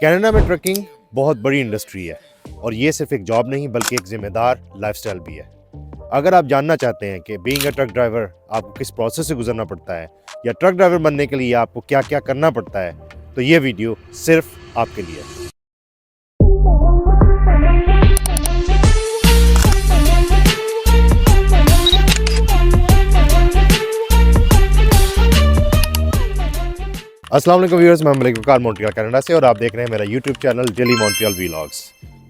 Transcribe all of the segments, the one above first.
Canada में trucking बहुत बड़ी इंडस्ट्री है और ये सिर्फ एक जॉब नहीं बल्कि एक जिम्मेदार लाइफस्टाइल भी है। अगर आप जानना चाहते हैं कि बीइंग अ ट्रक ड्राइवर आपको किस प्रोसेस से गुजरना पड़ता है या ट्रक ड्राइवर बनने के लिए आपको क्या क्या करना पड़ता है, तो ये वीडियो सिर्फ आपके लिए है। अस्सलाम वालेकुम व्यूअर्स, मैं मलिक वकार मॉन्ट्रियल कनाडा से और आप देख रहे हैं मेरा YouTube channel daily Montreal vlogs.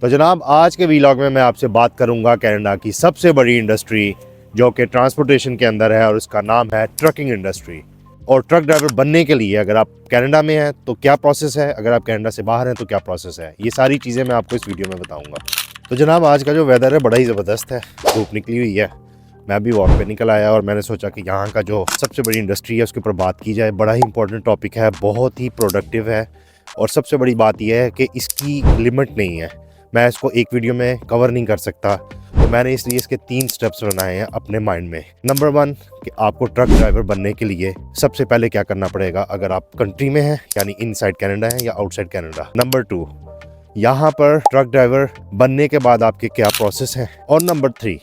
तो जनाब, आज के व्लॉग में मैं आपसे बात करूंगा कनाडा की सबसे बड़ी इंडस्ट्री जो कि ट्रांसपोर्टेशन के अंदर है और उसका नाम है ट्रकिंग इंडस्ट्री। और ट्रक ड्राइवर बनने के लिए अगर आप कनाडा में हैं तो क्या प्रोसेस है, अगर आप कनाडा से बाहर हैं तो क्या प्रोसेस है, ये सारी चीज़ें मैं आपको इस वीडियो में बताऊँगा। तो जनाब, आज का जो वेदर है बड़ा ही ज़बरदस्त है, धूप निकली हुई है। मैं भी वॉक पे निकल आया और मैंने सोचा कि यहाँ का जो सबसे बड़ी इंडस्ट्री है उसके ऊपर बात की जाए। बड़ा ही इंपॉर्टेंट टॉपिक है, बहुत ही प्रोडक्टिव है और सबसे बड़ी बात यह है कि इसकी लिमिट नहीं है। मैं इसको एक वीडियो में कवर नहीं कर सकता, तो मैंने इसलिए इसके 3 स्टेप्स बनाए हैं अपने माइंड में। नंबर 1 कि आपको ट्रक ड्राइवर बनने के लिए सबसे पहले क्या करना पड़ेगा अगर आप कंट्री में हैं, यानी इनसाइड कनाडा है या आउटसाइड कनाडा। नंबर 2, यहाँ पर ट्रक ड्राइवर बनने के बाद आपके क्या प्रोसेस हैं। और नंबर 3,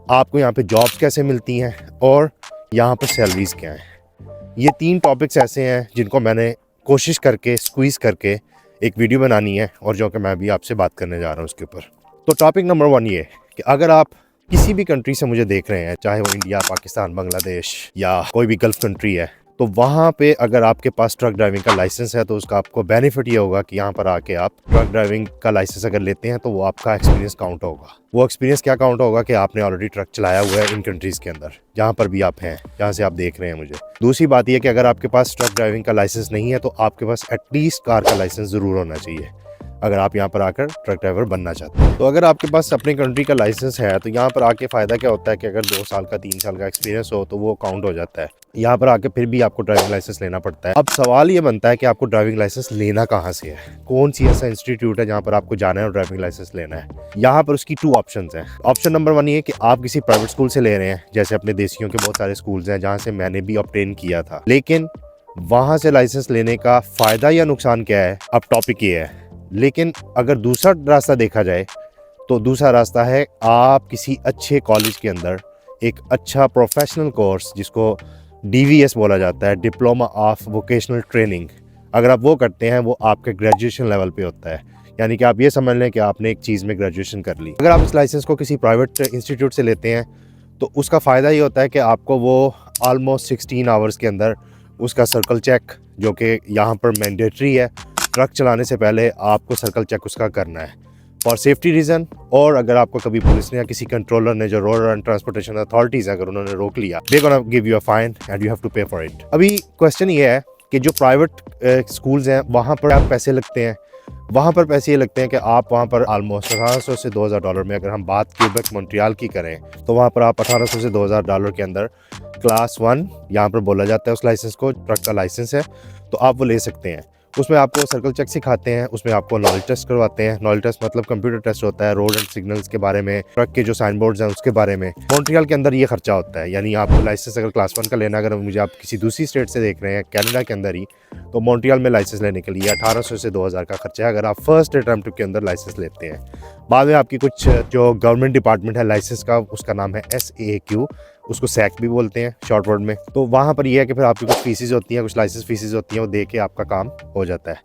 आपको यहाँ पे जॉब्स कैसे मिलती हैं और यहाँ पर सैलरीज़ क्या हैं। ये 3 टॉपिक्स ऐसे हैं जिनको मैंने कोशिश करके स्क्वीज़ करके एक वीडियो बनानी है और जो कि मैं भी आपसे बात करने जा रहा हूँ उसके ऊपर। तो टॉपिक नंबर 1 ये कि अगर आप किसी भी कंट्री से मुझे देख रहे हैं, चाहे वो इंडिया, पाकिस्तान, बांग्लादेश या कोई भी गल्फ़ कंट्री है, तो वहाँ पे अगर आपके पास ट्रक ड्राइविंग का लाइसेंस है तो उसका आपको बेनिफिट ये होगा कि यहाँ पर आके आप ट्रक ड्राइविंग का लाइसेंस अगर लेते हैं तो वो आपका एक्सपीरियंस काउंट होगा। वो एक्सपीरियंस क्या काउंट होगा कि आपने ऑलरेडी ट्रक चलाया हुआ है इन कंट्रीज़ के अंदर, जहाँ पर भी आप हैं, जहाँ से आप देख रहे हैं मुझे। दूसरी बात यह कि अगर आपके पास ट्रक ड्राइविंग का लाइसेंस नहीं है तो आपके पास एटलीस्ट कार का लाइसेंस ज़रूर होना चाहिए अगर आप यहाँ पर आकर ट्रक ड्राइवर बनना चाहते हैं। तो अगर आपके पास अपनी कंट्री का लाइसेंस है तो यहाँ पर आके फ़ायदा क्या होता है कि अगर 2 साल का 3 साल का एक्सपीरियंस हो तो वो काउंट हो जाता है। यहाँ पर आके फिर भी आपको ड्राइविंग लाइसेंस लेना पड़ता है। अब सवाल ये बनता है कि आपको ड्राइविंग लाइसेंस लेना कहाँ से है, कौन सी ऐसा इंस्टीट्यूट है जहाँ पर आपको जाना है और ड्राइविंग लाइसेंस लेना है। यहाँ पर उसकी 2 ऑप्शन हैं। ऑप्शन नंबर 1 ये कि आप किसी प्राइवेट स्कूल से ले रहे हैं, जैसे अपने देसियों के बहुत सारे स्कूल्स हैं जहाँ से मैंने भी ऑब्टेन किया था। लेकिन वहाँ से लाइसेंस लेने का फ़ायदा या नुकसान क्या है, अब टॉपिक ये है। लेकिन अगर दूसरा रास्ता देखा जाए तो दूसरा रास्ता है आप किसी अच्छे कॉलेज के अंदर एक अच्छा प्रोफेशनल कोर्स, जिसको DVS बोला जाता है, डिप्लोमा ऑफ वोकेशनल ट्रेनिंग, अगर आप वो करते हैं वो आपके ग्रेजुएशन लेवल पे होता है। यानी कि आप ये समझ लें कि आपने एक चीज़ में ग्रेजुएशन कर ली। अगर आप इस लाइसेंस को किसी प्राइवेट इंस्टीट्यूट से लेते हैं तो उसका फ़ायदा ये होता है कि आपको वो ऑलमोस्ट 16 आवर्स के अंदर उसका सर्कल चेक, जो कि यहाँ पर मैंडेटरी है, ट्रक चलाने से पहले आपको सर्कल चेक उसका करना है फॉर सेफ्टी रीज़न। और अगर आपको कभी पुलिस ने या किसी कंट्रोलर ने, जो रोड एंड ट्रांसपोर्टेशन अथॉरिटीज़ अगर उन्होंने रोक लिया, they gonna give you a fine and you have to pay for it. अभी क्वेश्चन ये है कि जो प्राइवेट स्कूल्स हैं वहाँ पर आप पैसे लगते हैं, वहाँ पर पैसे ये लगते हैं कि आप वहाँ पर ऑलमोस्ट $1800 से $2000 में, अगर हम बात क्यूबेक मॉन्ट्रियल की करें तो वहाँ पर आप $1800 से $2000 के अंदर क्लास 1 यहाँ पर बोला जाता है उस लाइसेंस को, ट्रक का लाइसेंस है, तो आप वो ले सकते हैं। उसमें आपको सर्कल चेक सिखाते हैं, उसमें आपको नॉलेज टेस्ट करवाते हैं। नॉलेज टेस्ट मतलब कंप्यूटर टेस्ट होता है, रोड एंड सिग्नल्स के बारे में, ट्रक के जो साइन बोर्ड्स हैं उसके बारे में। मॉन्ट्रियल के अंदर ये खर्चा होता है, यानी आपको लाइसेंस अगर क्लास 1 का लेना, अगर मुझे आप किसी दूसरी स्टेट से देख रहे हैं कनाडा के अंदर ही, तो मॉन्ट्रियल में लाइसेंस लेने के लिए $1800 से $2000 का खर्चा है अगर आप फर्स्ट अटेम्प्ट के अंदर लाइसेंस लेते हैं। बाद में आपकी कुछ जो गवर्नमेंट डिपार्टमेंट है लाइसेंस का, उसका नाम है SAQ, उसको सैक भी बोलते हैं शॉर्ट वर्ड में। तो वहाँ पर यह है कि फिर आपकी कुछ फीसेस होती हैं, कुछ लाइसेंस फीसेस होती हैं, वो दे के आपका काम हो जाता है।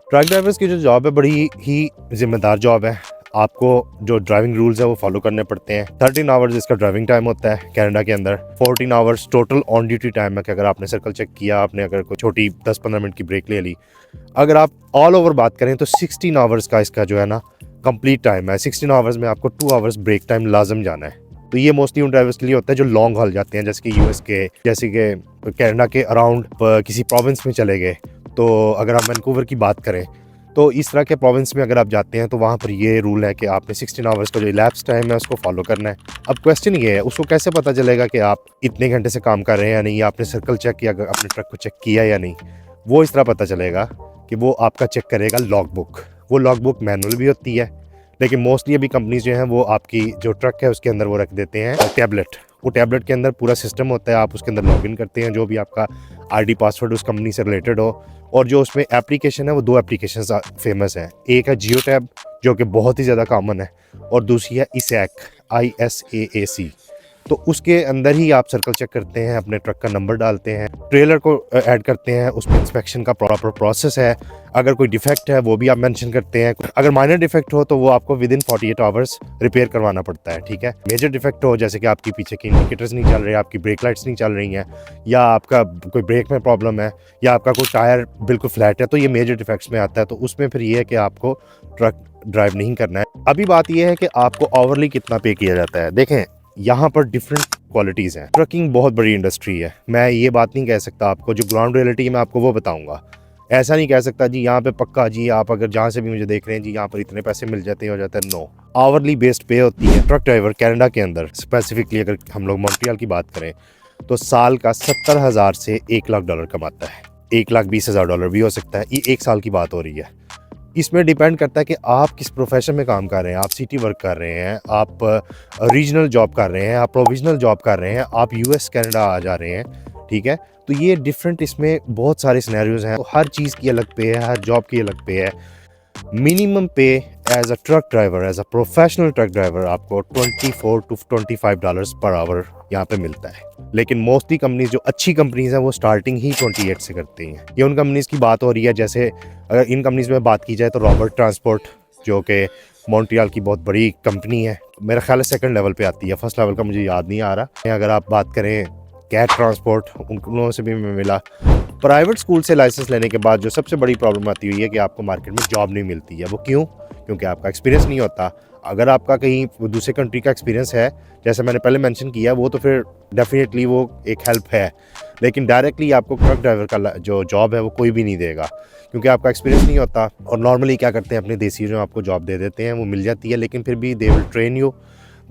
ट्रक ड्राइवर्स की जो जॉब है बड़ी ही ज़िम्मेदार जॉब है। आपको जो ड्राइविंग रूल्स है वो फॉलो करने पड़ते हैं। 13 आवर्स इसका ड्राइविंग टाइम होता है कनाडा के अंदर। 14 hours total on duty time है कि अगर आपने सर्कल चेक किया, आपने अगर कोई छोटी 10-15 मिनट की ब्रेक ले ली। अगर आप ऑल ओवर बात करें तो 16 आवर्स का इसका जो है ना कंप्लीट टाइम है। 16 आवर्स में आपको 2 आवर्स ब्रेक टाइम लाजम जाना है। तो ये मोस्टली उन ड्राइवर्स के लिए होता है जो लॉन्ग हॉल जाते हैं, जैसे कि US के, जैसे कि कनाडा के अराउंड किसी प्रोविंस में चले गए। तो अगर आप वैंकूवर की बात करें तो इस तरह के प्रोविंस में अगर आप जाते हैं तो वहाँ पर ये रूल है कि आपने 16 आवर्स का जो इलैप्स टाइम है उसको फॉलो करना है। अब क्वेश्चन ये है, उसको कैसे पता चलेगा कि आप इतने घंटे से काम कर रहे हैं या नहीं, आपने सर्कल चेक किया, अपने ट्रक को चेक किया या नहीं। वो इस तरह पता चलेगा कि वो आपका चेक करेगा लॉग बुक। वो लॉग बुक मैनुअल भी होती है, लेकिन मोस्टली अभी कंपनीज जो हैं वो आपकी जो ट्रक है उसके अंदर वो रख देते हैं टैबलेट। वो टैबलेट के अंदर पूरा सिस्टम होता है, आप उसके अंदर लॉगिन करते हैं, जो भी आपका आईडी पासवर्ड उस कंपनी से रिलेटेड हो। और जो उसमें एप्लीकेशन है वो 2 एप्लीकेशन फेमस हैं। एक है जियो टैब जो कि बहुत ही ज़्यादा कॉमन है, और दूसरी है ISAC, ISAAC। तो उसके अंदर ही आप सर्कल चेक करते हैं, अपने ट्रक का नंबर डालते हैं, ट्रेलर को ऐड करते हैं, उसमें इंस्पेक्शन का प्रॉपर प्रोसेस है। अगर कोई डिफेक्ट है वो भी आप मेंशन करते हैं। अगर माइनर डिफेक्ट हो तो वो आपको विद इन 48 आवर्स रिपेयर करवाना पड़ता है, ठीक है। मेजर डिफेक्ट हो, जैसे कि आपकी पीछे की इंडिकेटर्स नहीं चल रहे, आपकी ब्रेक लाइट्स नहीं चल रही हैं, या आपका कोई ब्रेक में प्रॉब्लम है, या आपका कोई टायर बिल्कुल फ्लैट है, तो ये मेजर डिफेक्ट्स में आता है। तो उसमें फिर ये है कि आपको ट्रक ड्राइव नहीं करना है। अभी बात यह है कि आपको ओवरली कितना पे किया जाता है। देखें, यहाँ पर डिफरेंट क्वालिटीज़ हैं। ट्रकिंग बहुत बड़ी इंडस्ट्री है, मैं ये बात नहीं कह सकता आपको। जो ग्राउंड रियलिटी है मैं आपको वो बताऊंगा। ऐसा नहीं कह सकता जी यहाँ पे पक्का जी आप अगर जहाँ से भी मुझे देख रहे हैं जी यहाँ पर इतने पैसे मिल जाते हैं, हो जाता है। नो, आवरली बेस्ड पे होती है। ट्रक ड्राइवर कनाडा के अंदर स्पेसिफिकली अगर हम लोग मॉन्ट्रियल की बात करें तो साल का $70,000 से $1,00,000 कमाता है। $1,20,000 भी हो सकता है। ये 1 साल की बात हो रही है। इसमें डिपेंड करता है कि आप किस प्रोफेशन में काम कर रहे हैं। आप सिटी वर्क कर रहे हैं, आप रीजनल जॉब कर रहे हैं, आप प्रोविजनल जॉब कर रहे हैं, आप US कनाडा आ जा रहे हैं, ठीक है। तो ये डिफरेंट इसमें बहुत सारे सिनेरियोज़ हैं। हर चीज़ की अलग पे है, हर जॉब की अलग पे है। Minimum pay as a truck driver, as a professional truck driver आपको $24 to $25 पर आवर यहाँ पे मिलता है। लेकिन मोस्टली कंपनीज जो अच्छी कंपनीज हैं वो स्टार्टिंग ही 28 से करती हैं। ये उन कंपनीज की बात हो रही है, जैसे अगर इन कंपनीज में बात की जाए तो रॉबर्ट ट्रांसपोर्ट जो कि मॉन्ट्रियल की बहुत बड़ी कंपनी है, मेरा ख्याल है 2nd लेवल पे आती है, 1st लेवल का मुझे याद नहीं आ रहा। अगर आप बात करें कैट ट्रांसपोर्ट, उन लोगों से भी मैं मिला। प्राइवेट स्कूल से लाइसेंस लेने के बाद जो सबसे बड़ी प्रॉब्लम आती हुई है कि आपको मार्केट में जॉब नहीं मिलती है। वो क्यों? क्योंकि आपका एक्सपीरियंस नहीं होता। अगर आपका कहीं दूसरे कंट्री का एक्सपीरियंस है, जैसे मैंने पहले मेंशन किया, वो तो फिर डेफिनेटली वो एक हेल्प है। लेकिन डायरेक्टली आपको ट्रक ड्राइवर का जो जॉब है वो कोई भी नहीं देगा, क्योंकि आपका एक्सपीरियंस नहीं होता। और नॉर्मली क्या करते हैं, अपने देसी जो आपको जॉब दे देते हैं, वो मिल जाती है, लेकिन फिर भी they will train you,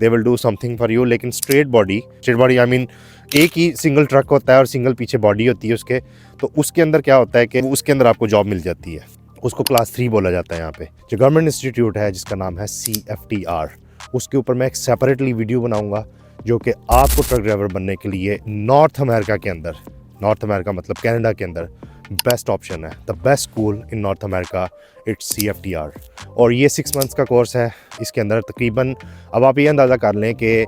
they will do something for you. लेकिन स्ट्रेट बॉडी आई मीन एक ही सिंगल ट्रक होता है और सिंगल पीछे बॉडी होती है उसके। तो उसके अंदर क्या होता है कि उसके अंदर आपको जॉब मिल जाती है। उसको क्लास 3 बोला जाता है यहाँ पे। जो गवर्नमेंट इंस्टीट्यूट है जिसका नाम है CFTR, उसके ऊपर मैं एक सेपरेटली वीडियो बनाऊंगा जो कि आपको ट्रक ड्राइवर बनने के लिए नॉर्थ अमेरिका के अंदर, नॉर्थ अमेरिका मतलब कनाडा के अंदर बेस्ट ऑप्शन है। The best school in north America, it's CFTR। और ये 6 मंथ्स का कोर्स है। इसके अंदर तकरीबन, अब आप ये अंदाज़ा कर लें कि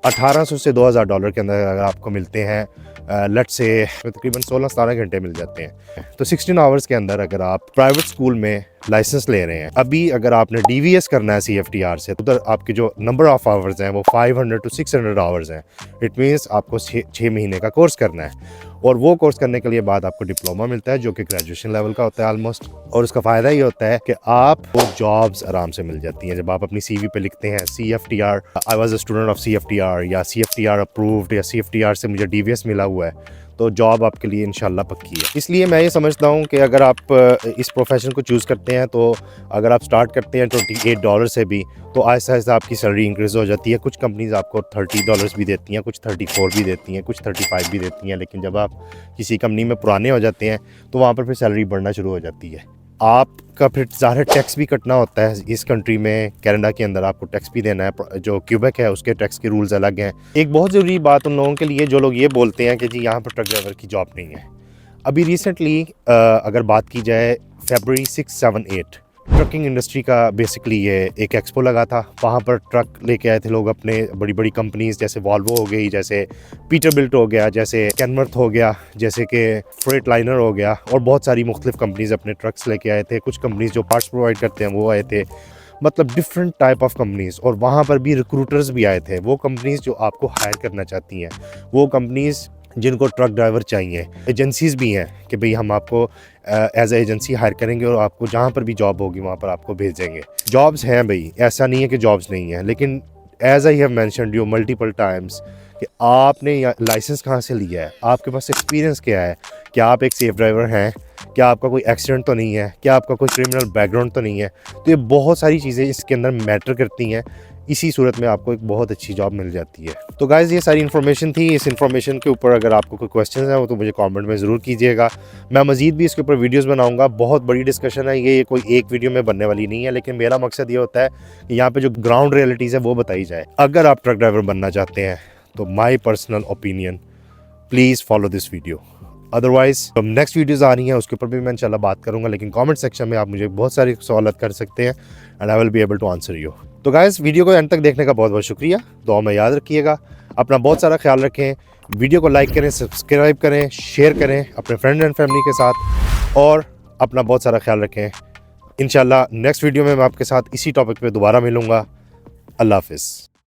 $1,800 से $2,000 के अंदर अगर आपको मिलते हैं, लेट्स से तकरीबन 16-17 घंटे मिल जाते हैं। तो 16 आवर्स के अंदर अगर आप प्राइवेट स्कूल में लाइसेंस ले रहे हैं, अभी अगर आपने DVS करना है CFTR से, तो उधर आपके जो नंबर ऑफ आवर्स हैं वो 500 to 600 आवर्स हैं। इट मीन्स आपको 6 महीने का कोर्स करना है। और वो कोर्स करने के लिए बाद आपको डिप्लोमा मिलता है जो कि ग्रेजुएशन लेवल का होता है ऑलमोस्ट। और उसका फ़ायदा ये होता है कि आपको जॉब्स आराम से मिल जाती हैं। जब आप अपनी CV पे लिखते हैं CFTR, I was a student of CFTR, या CFTR अप्रूव्ड, या CFTR से मुझे DVS मिला हुआ है, तो जॉब आपके लिए इंशाल्लाह पक्की है। इसलिए मैं ये समझता हूँ कि अगर आप इस प्रोफेशन को चूज़ करते हैं, तो अगर आप स्टार्ट करते हैं $28 से भी, तो आहिस्ता आहिस्ता आपकी सैलरी इंक्रीज़ हो जाती है। कुछ कंपनीज आपको $30 भी देती हैं, कुछ 34 भी देती हैं, कुछ 35 भी देती हैं। लेकिन जब आप किसी कंपनी में पुराने हो जाते हैं तो वहाँ पर फिर सैलरी बढ़ना शुरू हो जाती है। आपका फिर ज़ाहिर टैक्स भी कटना होता है इस कंट्री में। कनाडा के अंदर आपको टैक्स भी देना है। जो क्यूबेक है उसके टैक्स के रूल्स अलग हैं। एक बहुत ज़रूरी बात उन लोगों के लिए जो लोग ये बोलते हैं कि जी यहाँ पर ट्रक ड्राइवर की जॉब नहीं है। अभी रिसेंटली अगर बात की जाए, February 6, 7, 8 ट्रकिंग इंडस्ट्री का बेसिकली ये एक एक्सपो लगा था। वहाँ पर ट्रक लेके आए थे लोग अपने, बड़ी बड़ी कंपनीज जैसे वॉल्वो हो गई, जैसे पीटरबिल्ट हो गया, जैसे कैनवर्थ हो गया, जैसे कि फ्रेट लाइनर हो गया, और बहुत सारी मुख्तलिफ कंपनीज अपने ट्रक्स लेके आए थे। कुछ कंपनीज जो पार्ट्स प्रोवाइड करते हैं वो आए थे, मतलब डिफरेंट टाइप ऑफ कंपनीज। और वहाँ पर भी रिक्रूटर्स भी आए थे। वो कंपनीज जो आपको हायर करना चाहती हैं, वो कंपनीज जिनको ट्रक ड्राइवर चाहिए, एजेंसीज़ भी हैं कि भाई हम आपको एज ए एजेंसी हायर करेंगे और आपको जहाँ पर भी जॉब होगी वहाँ पर आपको भेजेंगे। जॉब्स हैं भाई, ऐसा नहीं है कि जॉब्स नहीं है। लेकिन as I have mentioned you multiple times कि आपने लाइसेंस कहाँ से लिया है, आपके पास एक्सपीरियंस क्या है, क्या आप एक सेफ ड्राइवर हैं, क्या आपका कोई एक्सीडेंट तो नहीं है, क्या आपका कोई क्रिमिनल बैकग्राउंड तो नहीं है। तो ये बहुत सारी चीज़ें इसके अंदर मैटर करती हैं। इसी सूरत में आपको एक बहुत अच्छी जॉब मिल जाती है। तो गाइज़ ये सारी इन्फॉर्मेशन थी। इस इन्फॉर्मेशन के ऊपर अगर आपको कोई क्वेश्चन है वो तो मुझे कमेंट में ज़रूर कीजिएगा। मैं मज़ीद भी इसके ऊपर वीडियोस बनाऊंगा। बहुत बड़ी डिस्कशन है ये कोई एक वीडियो में बनने वाली नहीं है। लेकिन मेरा मकसद ये होता है कि यहाँ पे जो ग्राउंड रियलिटीज़ है वो बताई जाए। अगर आप ट्रक ड्राइवर बनना चाहते हैं तो my personal opinion, please follow this video. Otherwise next videos आ रही हैं उसके ऊपर भी मैं इंशाल्लाह बात करूँगा, लेकिन कमेंट सेक्शन में आप मुझे बहुत सारी सवाल कर सकते हैं and I will be able to answer you. तो गाइस वीडियो को एंड तक देखने का बहुत बहुत शुक्रिया। दुआ में याद रखिएगा, अपना बहुत सारा ख्याल रखें, वीडियो को लाइक करें, सब्सक्राइब करें, शेयर करें अपने फ्रेंड एंड फैमिली के साथ, और अपना बहुत सारा ख्याल रखें। इंशाल्लाह नेक्स्ट वीडियो में मैं आपके साथ इसी टॉपिक पे दोबारा मिलूँगा। अल्लाह हाफिज़।